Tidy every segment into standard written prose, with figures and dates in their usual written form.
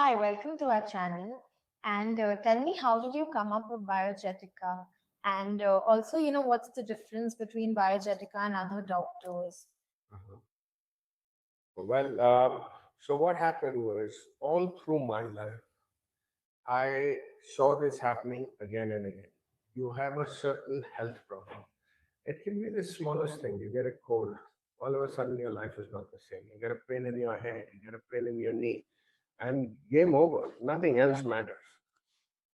Hi, welcome to our channel. And tell me, how did you come up with Biogetica? And also, what's the difference between Biogetica and other doctors? Uh-huh. Well, so what happened was all through my life, I saw this happening again and again. You have a certain health problem. It can be the smallest thing. You get a cold, all of a sudden your life is not the same. You get a pain in your head, you get a pain in your knee, and game over. Nothing else matters.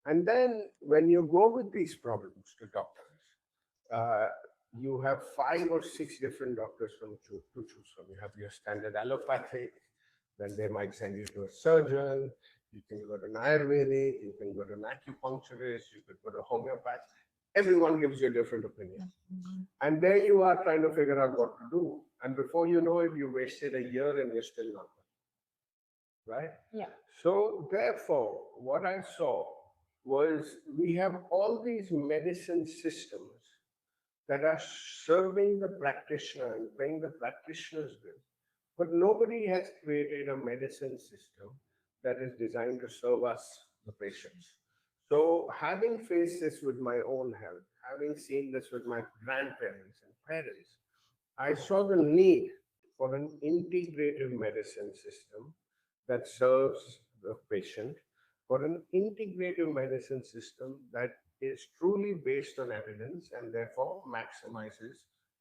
And then when you go with these problems to doctors, uh, you have five or six different doctors to choose from. You have your standard allopathic, then they might send you to a surgeon. You can go to an Ayurvedic, you can go to an acupuncturist, you could go to a homeopath. Everyone gives you a different opinion. Mhm. And there you are trying to figure out what to do. And before you know it, you wasted a year and you're still not well, right? Yeah. So, therefore, what I saw was we have all these medicine systems that are serving the practitioner and paying the practitioner's bill. But nobody has created a medicine system that is designed to serve us, the patients. So, having faced this with my own health, having seen this with my grandparents and parents, I saw the need for an integrative medicine system that serves the patient, for an integrative medicine system that is truly based on evidence and therefore maximizes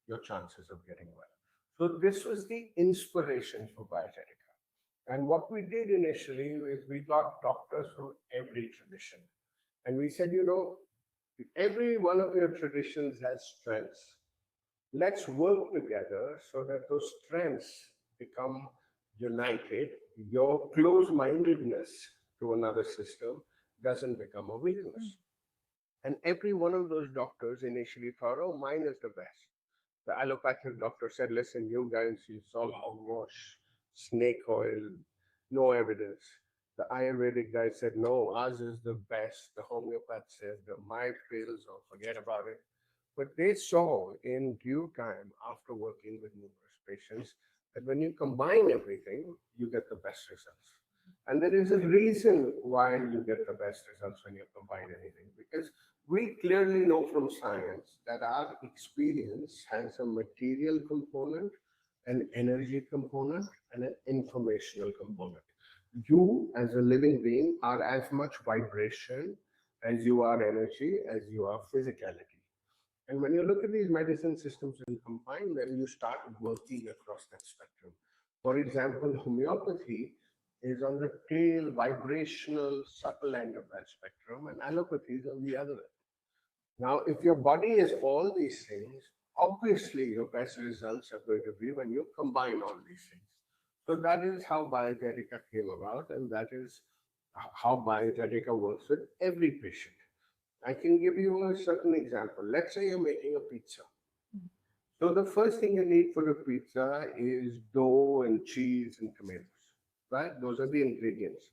your chances of getting well. So, this was the inspiration for Biogetica. And what we did initially is we got doctors from every tradition. And we said, every one of your traditions has strengths. Let's work together so that those strengths become united. Your close mindedness to another system doesn't become a weakness. And every one of those doctors initially thought, oh, mine is the best. The allopathic doctor said, listen, you guys use all hogwash, snake oil, no evidence. The Ayurvedic guy said, no, ours is the best. The homeopath says, my pills, or forget about it. But they saw in due time, after working with numerous patients, that when you combine everything, you get the best results. And there is a reason why you get the best results when you combine anything, because we clearly know from science that our experience has a material component, an energy component, and an informational component. You, as a living being, are as much vibration as you are energy, as you are physicality. And when you look at these medicine systems and combine them, you start working across that spectrum. For example, homeopathy is on the tail, vibrational, subtle end of that spectrum, and allopathy is on the other end. Now, if your body is all these things, obviously your best results are going to be when you combine all these things. So that is how Biogetica came about, and that is how Biogetica works with every patient. I can give you a certain example. Let's say you're making a pizza. So the first thing you need for a pizza is dough and cheese and tomatoes, right? Those are the ingredients.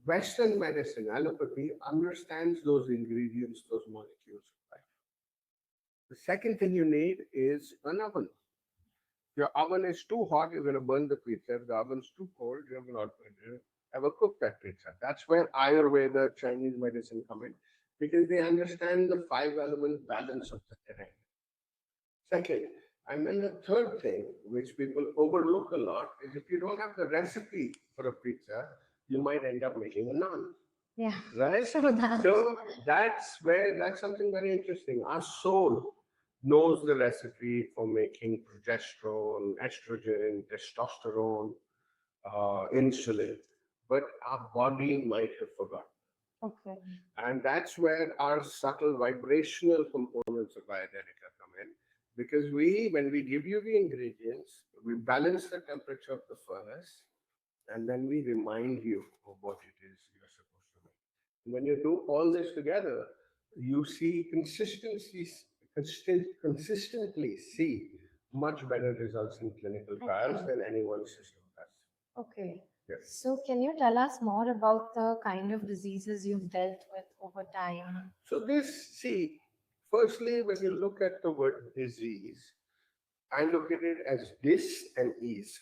Western medicine, allopathy, understands those ingredients, those molecules. Right? The second thing you need is an oven. If your oven is too hot, you're going to burn the pizza. If the oven's too cold, you're not going to ever cook that pizza. That's where Ayurveda, Chinese medicine come in, because they understand the five element balance of the terrain. Second, and then the third thing, which people overlook a lot, is if you don't have the recipe for a pizza, you might end up making a naan, Yeah. right? True that. So that's something very interesting. Our soul knows the recipe for making progesterone, estrogen, testosterone, insulin, but our body might have forgotten. Okay. And that's where our subtle vibrational components of Biogenica come in. Because when we give you the ingredients, we balance the temperature of the furnace, and then we remind you of what it is you're supposed to make. And when you do all this together, you see consistently see much better results in clinical trials Okay. than any one system does. Okay. Yes. So, can you tell us more about the kind of diseases you've dealt with over time? So firstly, when you look at the word disease, I look at it as dis and ease.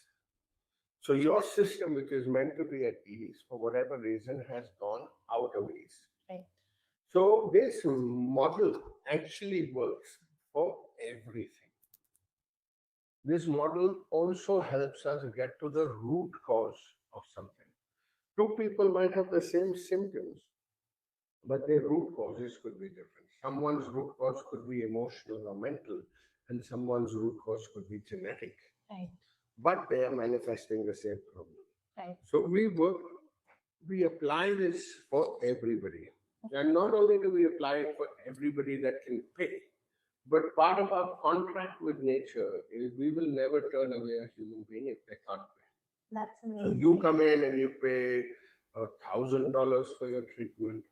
So your system, which is meant to be at ease for whatever reason, has gone out of ease. Right. So this model actually works for everything. This model also helps us get to the root cause of something. Two people might have the same symptoms, but their root causes could be different. Someone's root cause could be emotional or mental, and someone's root cause could be genetic, Right. but they are manifesting the same problem. Right. So we apply this for everybody. And not only do we apply it for everybody that can pay, but part of our contract with nature is we will never turn away a human being if they can't pay. That's So you amazing. come in and you pay $1,000 for your treatment,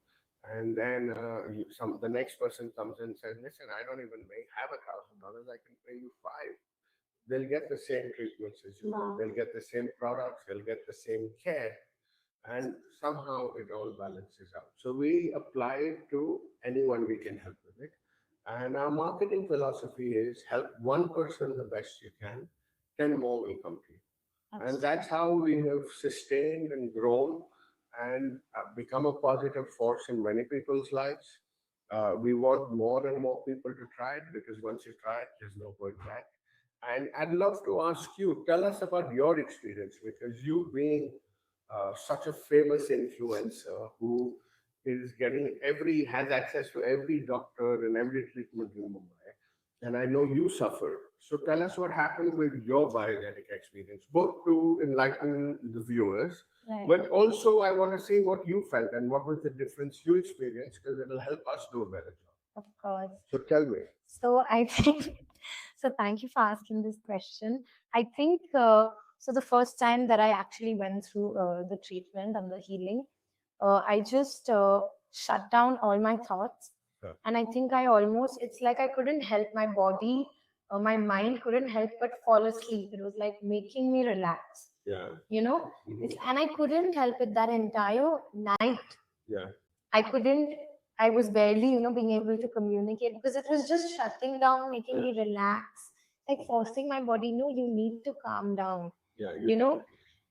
and then the next person comes in and says, "Listen, I don't even have $1,000. I can pay you five." They'll get the same treatments as you. Wow. They'll get the same products. They'll get the same care, and somehow it all balances out. So we apply it to anyone we can help with it. And our marketing philosophy is help one person the best you can, 10 more will come to you. And That's that's how we have sustained and grown and become a positive force in many people's lives. We want more and more people to try it because once you try it, there's no going back. And I'd love to ask you, tell us about your experience because you being such a famous influencer who is getting has access to every doctor and every treatment in Mumbai. And I know you suffered. So tell us what happened with your biogenetic experience, both to enlighten the viewers, right. but also I want to see what you felt and what was the difference you experienced because it'll help us do a better job. Of course. So tell me. So I think, so thank you for asking this question. I think, so the first time that I actually went through the treatment and the healing, I just shut down all my thoughts. Yeah. And I think I almost, it's like I couldn't help my body, my mind couldn't help but fall asleep. It was like making me relax, Yeah. you know? And I couldn't help it that entire night. Yeah. I couldn't, I was barely, being able to communicate because it was just shutting down, making me relax, like forcing my body, no, you need to calm down. Yeah. You know,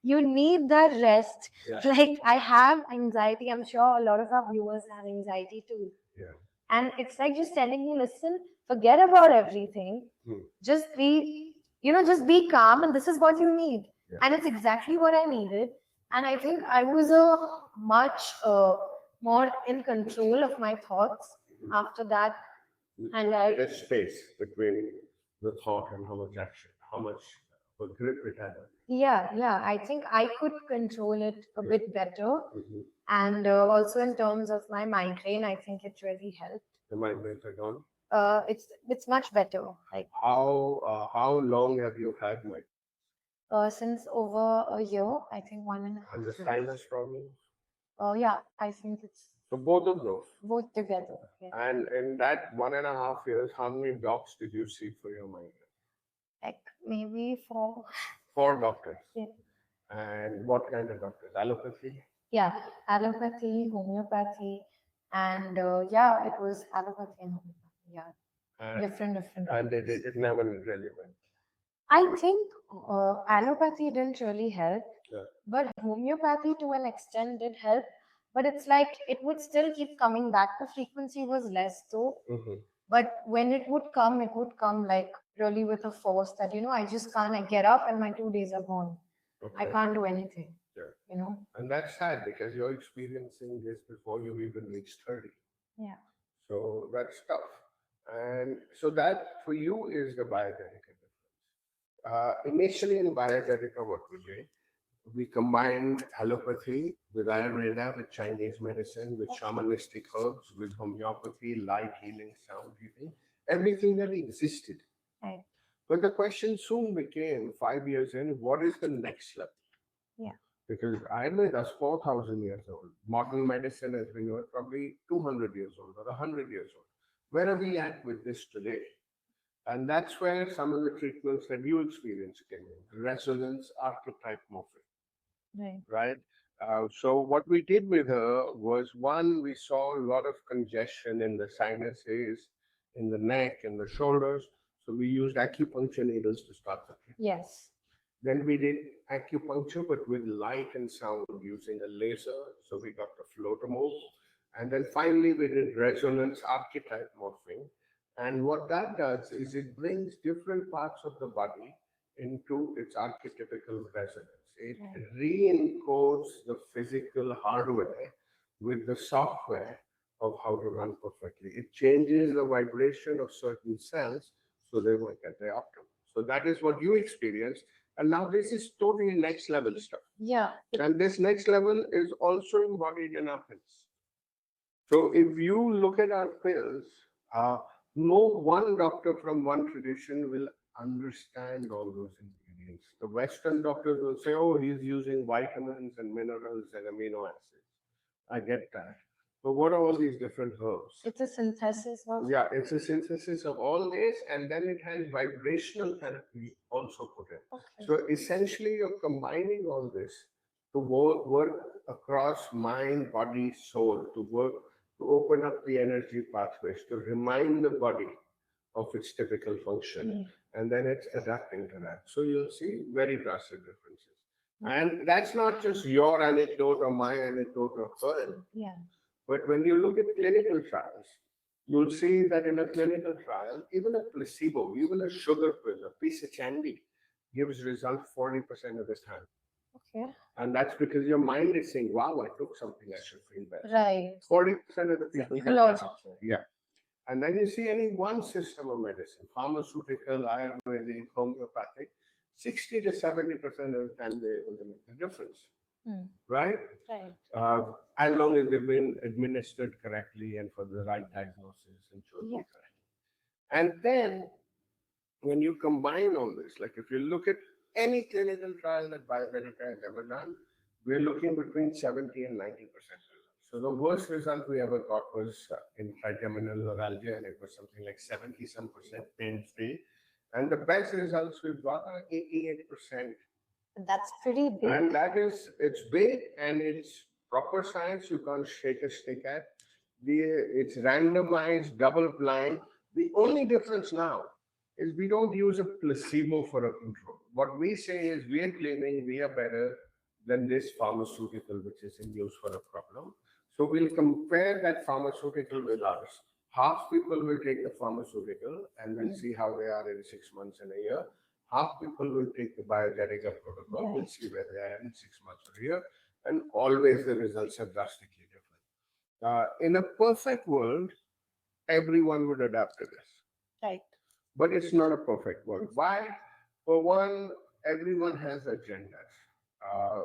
you need that rest. Yeah. Like I have anxiety. I'm sure a lot of our viewers have anxiety too. Yeah. And it's like just telling you, listen, forget about everything. Hmm. Just be, just be calm and this is what you need. Yeah. And it's exactly what I needed. And I think I was a much more in control of my thoughts after that. And I, There's space between the thought and how much action, how much of a grip it had. yeah, I think I could control it a bit better. Mhm. And also in terms of my migraine, I think it really helped. The migraines are gone. It's much better. Like How long have you had migraines? since over a year, I think one and a And the half years. sinus problems? Yeah, I think it's So both of those. both together. Yeah. And in that 1.5 years, how many docs did you see for your migraine? Like maybe for 4 doctors. yeah, And what kind of doctors? Allopathy? yeah, allopathy, homeopathy, and yeah, it was allopathy and homeopathy. Yeah, And, different. and it never really went. I think allopathy didn't really help, Yeah. but homeopathy to an extent did help. But it's like it would still keep coming back. The frequency was less though. Hmm. But when it would come like really with a force that, I just can't. I get up and my 2 days are gone. I Okay. can't do anything, Yeah. you know? And that's sad because you're experiencing this before you even reach 30. Yeah. So that's tough. And so that for you is the Biogenica difference. Initially in Biogenica, what we did, we combined allopathy with Ayurveda, with Chinese medicine, with shamanistic herbs, with homeopathy, light healing, sound healing, everything that existed. Right. But the question soon became 5 years in, what is the next level? Yeah. Because Ayurveda is 4,000 years old. Modern medicine, as we know, is probably 200 years old or 100 years old. Where are we at with this today? And that's where some of the treatments that you experience came in. Resonance archetype morphing, Right. right? So what we did with her was one, we saw a lot of congestion in the sinuses, in the neck, in the shoulders. So we used acupuncture needles to start the treatment. Yes. Then we did acupuncture, but with light and sound using a laser. So we got the flow to move. And then finally, we did resonance archetype morphing. And what that does is it brings different parts of the body into its archetypical resonance. It re-encodes the physical hardware with the software of how to run perfectly. It changes the vibration of certain cells so they work at their optimum. So that is what you experience. And now this is totally next level stuff. Yeah. And this next level is also embodied in our pills. So if you look at our pills, uh, no one doctor from one tradition will understand all those ingredients. The Western doctors will say, oh, he's using vitamins and minerals and amino acids. I get that. But what are all these different herbs? It's a synthesis of. Yeah, it's a synthesis of all this, and then it has vibrational therapy also put in. Okay. So essentially, you're combining all this to work across mind, body, soul, to work to open up the energy pathways, to remind the body of its typical function, and then it's adapting to that. So you'll see very drastic differences. And that's not just your anecdote or my anecdote or her. Yeah. But when you look at clinical trials, you'll see that in a clinical trial, even a placebo, even a sugar pill, a piece of candy, gives result 40% of the time. Okay. And that's because your mind is saying, wow, I took something, I should feel better. Right. 40% of the people get Lot. that. Yeah. And then you see any one system of medicine, pharmaceutical, Ayurvedic, homeopathic, 60 to 70% of the time they will make the difference. Right? Right. As long as they've been administered correctly and for the right diagnosis and chosen correctly. And then when you combine all this, like if you look at any clinical trial that Biogetica has ever done, we're looking between 70 and 90% results. So the worst result we ever got was in trigeminal neuralgia, and it was something like 70 some percent pain free. And the best results we've got are 88%. That's pretty big. And that is, it's big and it's proper science. You can't shake a stick at. It's randomized, double blind. The only difference now is we don't use a placebo for a control. What we say is we are claiming we are better than this pharmaceutical which is in use for a problem. So we'll compare that pharmaceutical with ours. Half people will take the pharmaceutical and we'll see how they are in 6 months and a year. Half people will take the Biogetica protocol. We'll see where they are in 6 months or a year. And always the results are drastically different. In a perfect world, everyone would adapt to this. Right. But it's not a perfect world. Why? For one, everyone has agendas. Uh,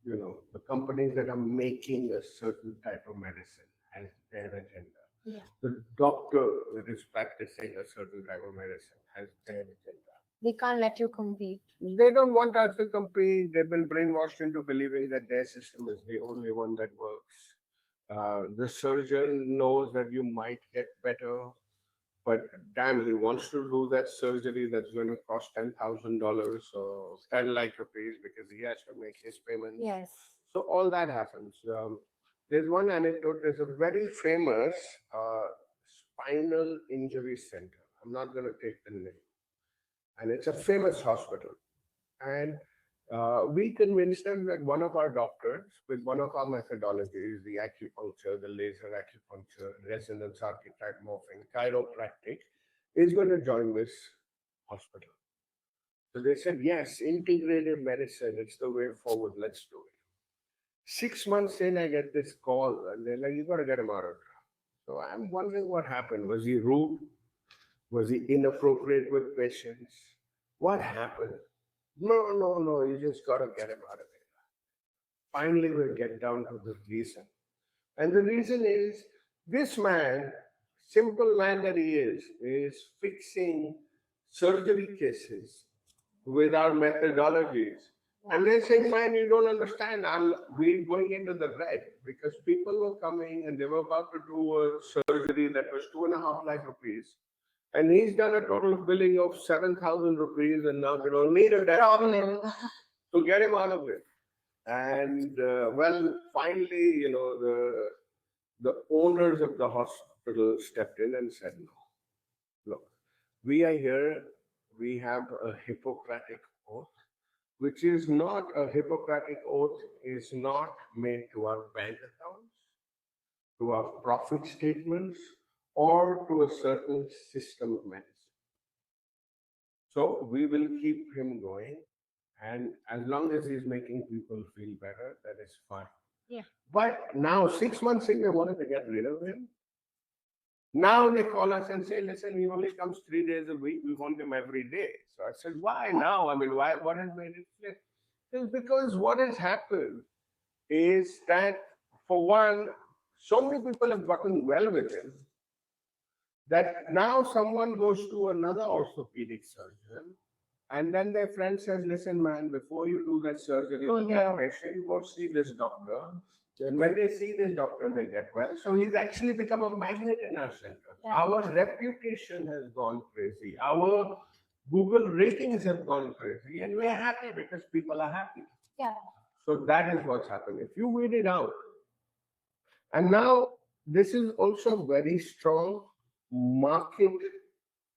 the companies that are making a certain type of medicine has their agenda. Yeah. The doctor that is practicing a certain type of medicine has their agenda. They can't let you compete. They don't want us to compete. They've been brainwashed into believing that their system is the only one that works. The surgeon knows that you might get better, but damn, he wants to do that surgery that's going to cost $10,000 or 10 lakh rupees because he has to make his payments. Yes. So all that happens. There's one anecdote. There's a very famous spinal injury center. I'm not going to take the name, and it's a famous hospital. And we convinced them that one of our doctors, with one of our methodologies, the acupuncture, the laser acupuncture, resonance archetype morphing, chiropractic, is going to join this hospital. So they said, yes, integrative medicine, it's the way forward, let's do it. 6 months in, I get this call, and they're like, you got to get him out of here. So I'm wondering what happened. Was he rude? Was he inappropriate with patients? What happened? No, no, no, you just got to get him out of there. Finally, we'll get down to the reason. And the reason is this man, simple man that he is fixing surgery cases with our methodologies. And they're saying, man, you don't understand. We're going into the red because people were coming and they were about to do a surgery that was 2.5 lakh rupees. And he's done a total billing of 7,000 rupees, and now they don't need a Problem. to get him out of it. And well, finally, the owners of the hospital stepped in and said, no, look, we are here, we have a Hippocratic oath, which is not a Hippocratic oath, is not made to our bank accounts, to our profit statements, or to a certain system of medicine. So we will keep him going, and as long as he's making people feel better, that is fine. Yeah. But now, 6 months in, they wanted to get rid of him. Now they call us and say, listen, he only comes 3 days a week. We want him every day. So I said, why now? I mean, why? What has made it flip? It's because what has happened is that, for one, so many people have gotten well with him that now someone goes to another orthopedic surgeon, and then their friend says, listen, man, before you do that surgery, oh, yeah, make sure you go see this doctor. And when they see this doctor, they get well. So he's actually become a magnet in our center. Yeah. Our reputation has gone crazy. Our Google ratings have gone crazy. And we're happy because people are happy. Yeah. So that is what's happened. If you weed it out, and now this is also very strong market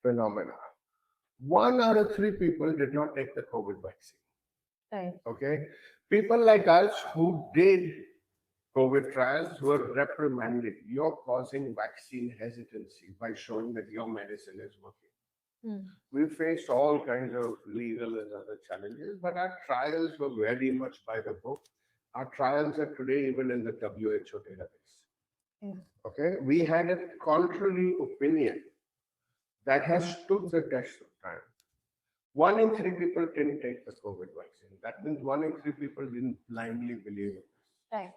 phenomena. 1 out of 3 people did not take the COVID vaccine. Right. Okay, people like us who did COVID trials were reprimanded. You're causing vaccine hesitancy by showing that your medicine is working. Mm. We faced all kinds of legal and other challenges, but our trials were very much by the book. Our trials are today even in the WHO database. Yeah. Okay, we had a contrary opinion that has stood the test of time. 1 in 3 people didn't take the COVID vaccine. That means 1 in 3 people didn't blindly believe it. Right.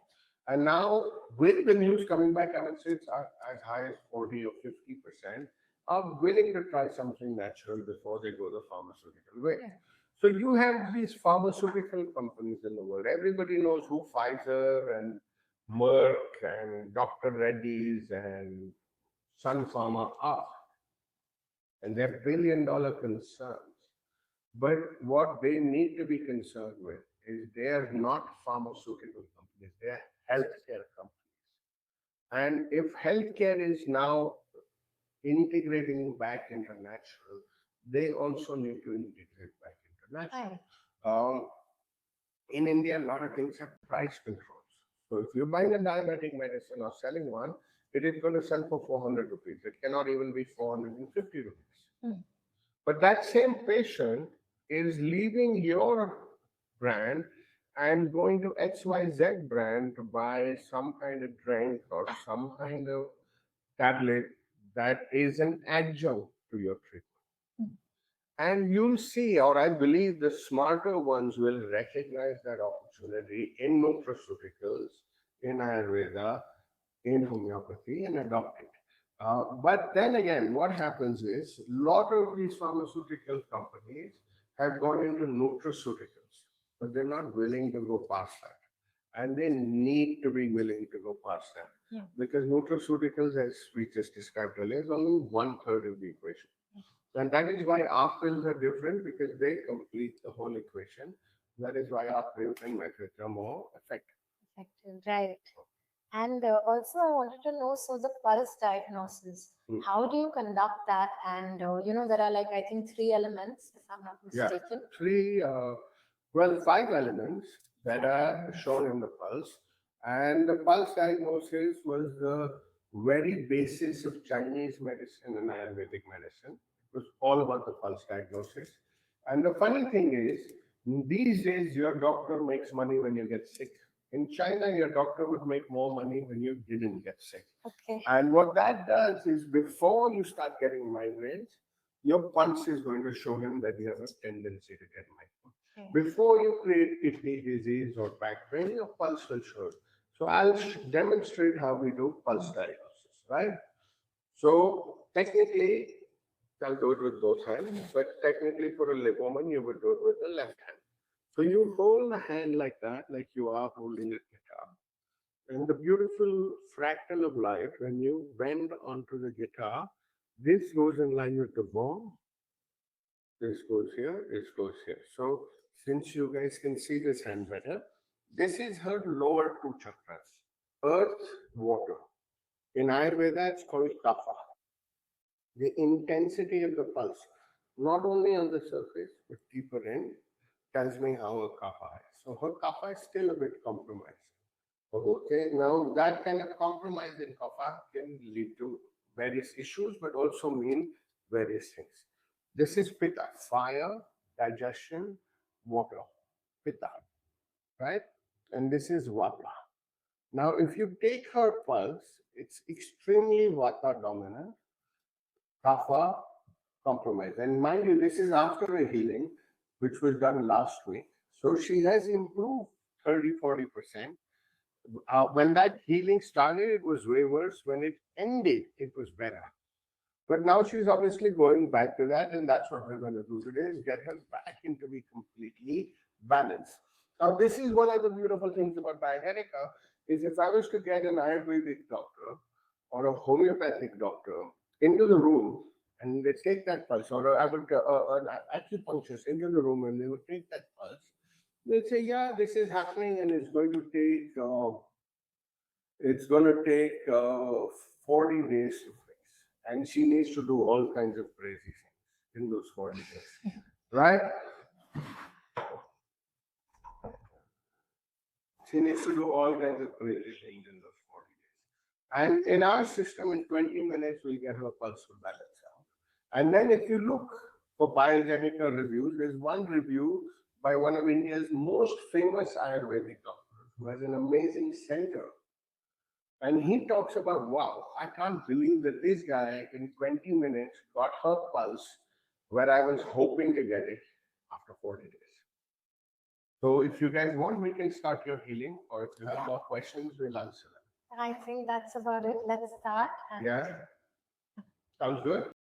And now, with the news coming back, I would say it's as high as 40 or 50% are willing to try something natural before they go the pharmaceutical way. Yeah. So you have these pharmaceutical companies in the world. Everybody knows who Pfizer and Merck and Dr. Reddy's and Sun Pharma are, and they're billion-dollar concerns. But what they need to be concerned with is they are not pharmaceutical companies, they are healthcare companies. And if healthcare is now integrating back into natural, they also need to integrate back into natural. Right. Um, in India, a lot of things have price controls. So if you're buying a diabetic medicine or selling one, it is going to sell for 400 rupees. It cannot even be 450 rupees. Mm. But that same patient is leaving your brand and going to XYZ brand to buy some kind of drink or some kind of tablet that is an adjunct to your treatment. And you'll see, or I believe the smarter ones will recognize that opportunity in nutraceuticals, in Ayurveda, in homeopathy, and adopt it. But then again, what happens is a lot of these pharmaceutical companies have gone into nutraceuticals, but they're not willing to go past that. And they need to be willing to go past that. Yeah. Because nutraceuticals, as we just described earlier, is only 1/3 of the equation. And that is why our pills are different because they complete the whole equation. That is why our pills and methods are more effective. Effective. Right. And also, I wanted to know, so the pulse diagnosis, Mm. how do you conduct that? And there are like, I think, 3 elements, if I'm not Yeah, mistaken. three, well, 5 elements that are shown in the pulse. And the pulse diagnosis was the very basis of Chinese medicine and Ayurvedic medicine. It was all about the pulse diagnosis. And the funny thing is, these days your doctor makes money when you get sick. In China, your doctor would make more money when you didn't get sick. Okay. And what that does is before you start getting migraines, your pulse is going to show him that he has a tendency to get migraine. Okay. Before you create kidney disease or back pain, your pulse will show it. So I'll demonstrate how we do pulse diagnosis, right? So technically, I'll do it with both hands, but technically for a woman, you would do it with the left hand. So you hold the hand like that, like you are holding a guitar. And the beautiful fractal of life, when you bend onto the guitar, this goes in line with the bow, this goes here, this goes here. So since you guys can see this hand better, this is her lower 2 chakras, earth, water. In Ayurveda, it's called kapha. The intensity of the pulse, not only on the surface, but deeper in, tells me how her kapha is. So her kapha is still a bit compromised. Okay, now that kind of compromise in kapha can lead to various issues, but also mean various things. This is pitta, fire, digestion, water, pitta, right? And this is vata. Now, if you take her pulse, it's extremely vata dominant, kapha compromise. And mind you, this is after a healing, which was done last week. So she has improved 30-40%. When that healing started, it was way worse. When it ended, it was better. But now she's obviously going back to that, and that's what we're going to do today: is get her back into be completely balanced. Now, this is one of the beautiful things about Biogetica, is if I was to get an Ayurvedic doctor or a homeopathic doctor into the room and they take that pulse, or I would an acupuncturist into the room and they would take that pulse, they'd say, "Yeah, this is happening, and it's going to take 40 days to fix." And she needs to do all kinds of crazy things in those 40 days, right? She needs to do all kinds of crazy things in those 40 days. And in our system, in 20 minutes, we'll get her pulse to balance out. And then if you look for Biogenica reviews, there's one review by one of India's most famous Ayurvedic doctors who has an amazing center. And he talks about, wow, I can't believe that this guy in 20 minutes got her pulse where I was hoping to get it after 40 days. So if you guys want, we can start your healing, or if you have more questions, we'll answer them. I think that's about it. Let's start. Yeah, sounds good.